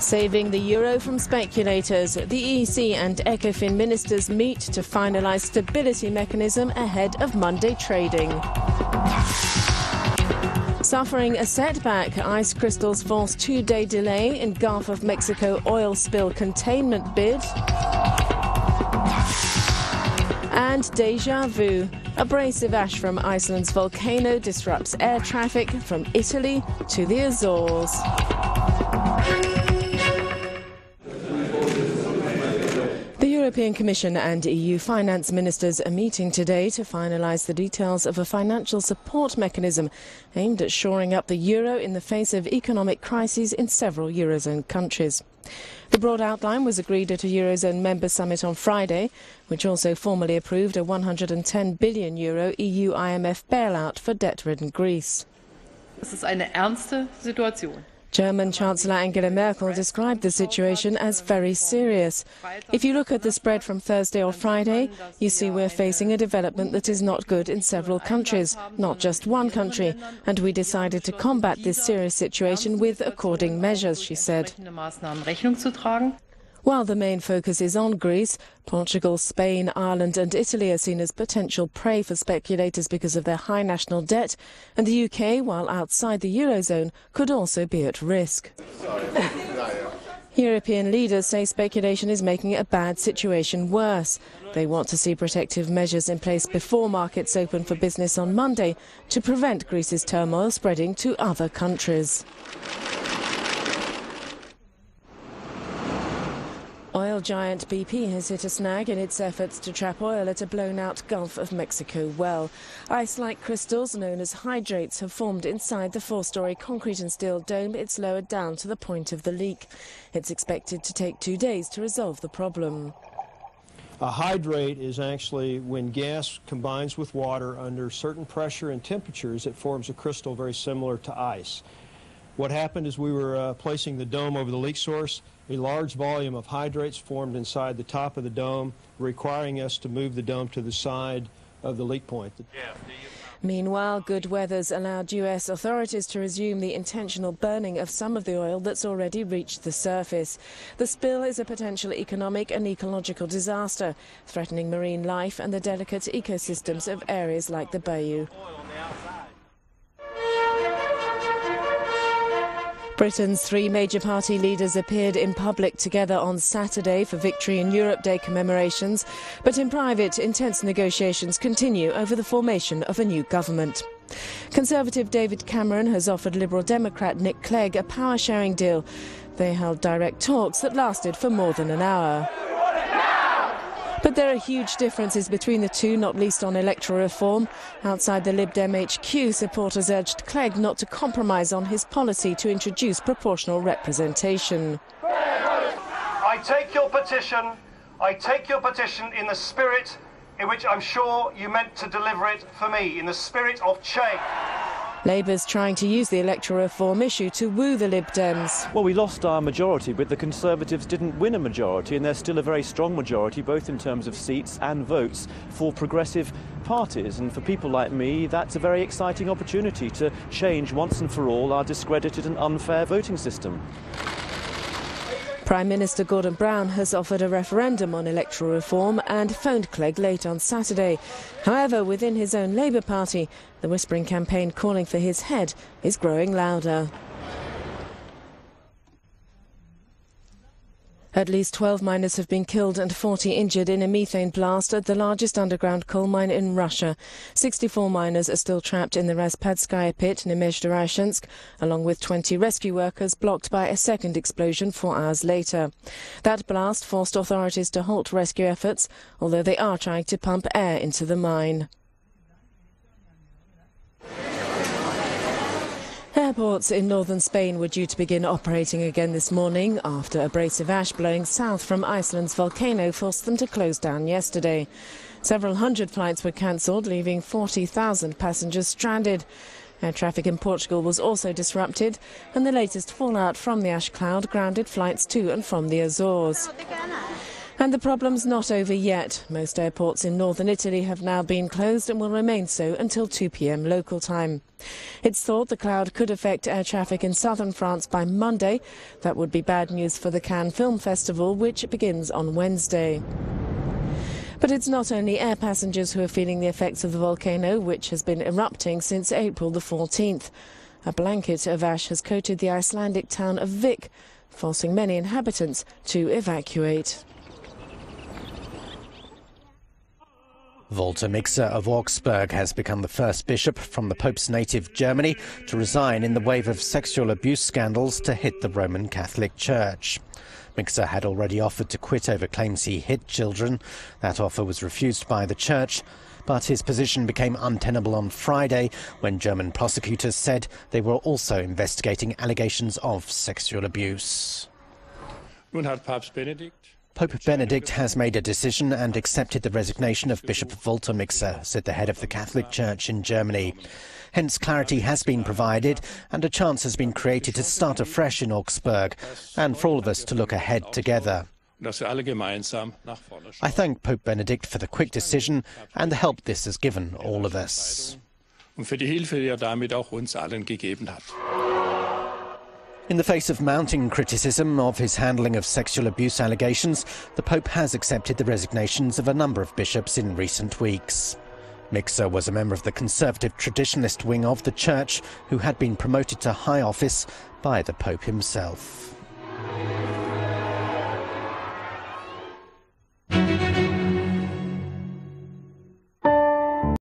Saving the euro from speculators, the EC and ECOFIN ministers meet to finalise stability mechanism ahead of Monday trading. Suffering a setback, ice crystals force 2-day delay in Gulf of Mexico oil spill containment bid. And deja vu. Abrasive ash from Iceland's volcano disrupts air traffic from Italy to the Azores. The European Commission and EU finance ministers are meeting today to finalise the details of a financial support mechanism aimed at shoring up the euro in the face of economic crises in several Eurozone countries. The broad outline was agreed at a Eurozone member summit on Friday, which also formally approved a €110 billion EU-IMF bailout for debt-ridden Greece. Das ist eine ernste Situation. German Chancellor Angela Merkel described the situation as very serious. If you look at the spread from Thursday or Friday, you see we're facing a development that is not good in several countries, not just one country, and we decided to combat this serious situation with according measures, she said. While the main focus is on Greece, Portugal, Spain, Ireland and Italy are seen as potential prey for speculators because of their high national debt, and the UK, while outside the Eurozone, could also be at risk. European leaders say speculation is making a bad situation worse. They want to see protective measures in place before markets open for business on Monday to prevent Greece's turmoil spreading to other countries. Oil giant BP has hit a snag in its efforts to trap oil at a blown-out Gulf of Mexico well. Ice-like crystals known as hydrates have formed inside the 4-storey concrete and steel dome it's lowered down to the point of the leak. It's expected to take 2 days to resolve the problem. A hydrate is actually when gas combines with water under certain pressure and temperatures, it forms a crystal very similar to ice. What happened is we were placing the dome over the leak source. A large volume of hydrates formed inside the top of the dome, requiring us to move the dome to the side of the leak point. Meanwhile, good weather's allowed U.S. authorities to resume the intentional burning of some of the oil that's already reached the surface. The spill is a potential economic and ecological disaster, threatening marine life and the delicate ecosystems of areas like the bayou. Britain's 3 major party leaders appeared in public together on Saturday for Victory in Europe Day commemorations, but in private, intense negotiations continue over the formation of a new government. Conservative David Cameron has offered Liberal Democrat Nick Clegg a power-sharing deal. They held direct talks that lasted for more than an hour. But there are huge differences between the two, not least on electoral reform. Outside the Lib Dem HQ, supporters urged Clegg not to compromise on his policy to introduce proportional representation. I take your petition in the spirit in which I'm sure you meant to deliver it for me, in the spirit of change. Labour's trying to use the electoral reform issue to woo the Lib Dems. Well, we lost our majority, but the Conservatives didn't win a majority, and there's still a very strong majority, both in terms of seats and votes, for progressive parties. And for people like me, that's a very exciting opportunity to change once and for all our discredited and unfair voting system. Prime Minister Gordon Brown has offered a referendum on electoral reform and phoned Clegg late on Saturday. However, within his own Labour Party, the whispering campaign calling for his head is growing louder. At least 12 miners have been killed and 40 injured in a methane blast at the largest underground coal mine in Russia. 64 miners are still trapped in the Razpadskaya pit near Nezhderashensk, along with 20 rescue workers blocked by a second explosion 4 hours later. That blast forced authorities to halt rescue efforts, although they are trying to pump air into the mine. Airports in northern Spain were due to begin operating again this morning after abrasive ash blowing south from Iceland's volcano forced them to close down yesterday. Several hundred flights were cancelled, leaving 40,000 passengers stranded. Air traffic in Portugal was also disrupted, and the latest fallout from the ash cloud grounded flights to and from the Azores. And the problem's not over yet. Most airports in northern Italy have now been closed and will remain so until 2 p.m. local time. It's thought the cloud could affect air traffic in southern France by Monday. That would be bad news for the Cannes Film Festival, which begins on Wednesday. But it's not only air passengers who are feeling the effects of the volcano, which has been erupting since April the 14th. A blanket of ash has coated the Icelandic town of Vik, forcing many inhabitants to evacuate. Walter Mixer of Augsburg has become the first bishop from the Pope's native Germany to resign in the wave of sexual abuse scandals to hit the Roman Catholic Church. Mixer had already offered to quit over claims he hit children. That offer was refused by the church, but his position became untenable on Friday when German prosecutors said they were also investigating allegations of sexual abuse. Pope Benedict has made a decision and accepted the resignation of Bishop Walter Mixer, said the head of the Catholic Church in Germany. Hence, clarity has been provided and a chance has been created to start afresh in Augsburg and for all of us to look ahead together. I thank Pope Benedict for the quick decision and the help this has given all of us. In the face of mounting criticism of his handling of sexual abuse allegations, the Pope has accepted the resignations of a number of bishops in recent weeks. Mixer was a member of the conservative traditionalist wing of the Church, who had been promoted to high office by the Pope himself.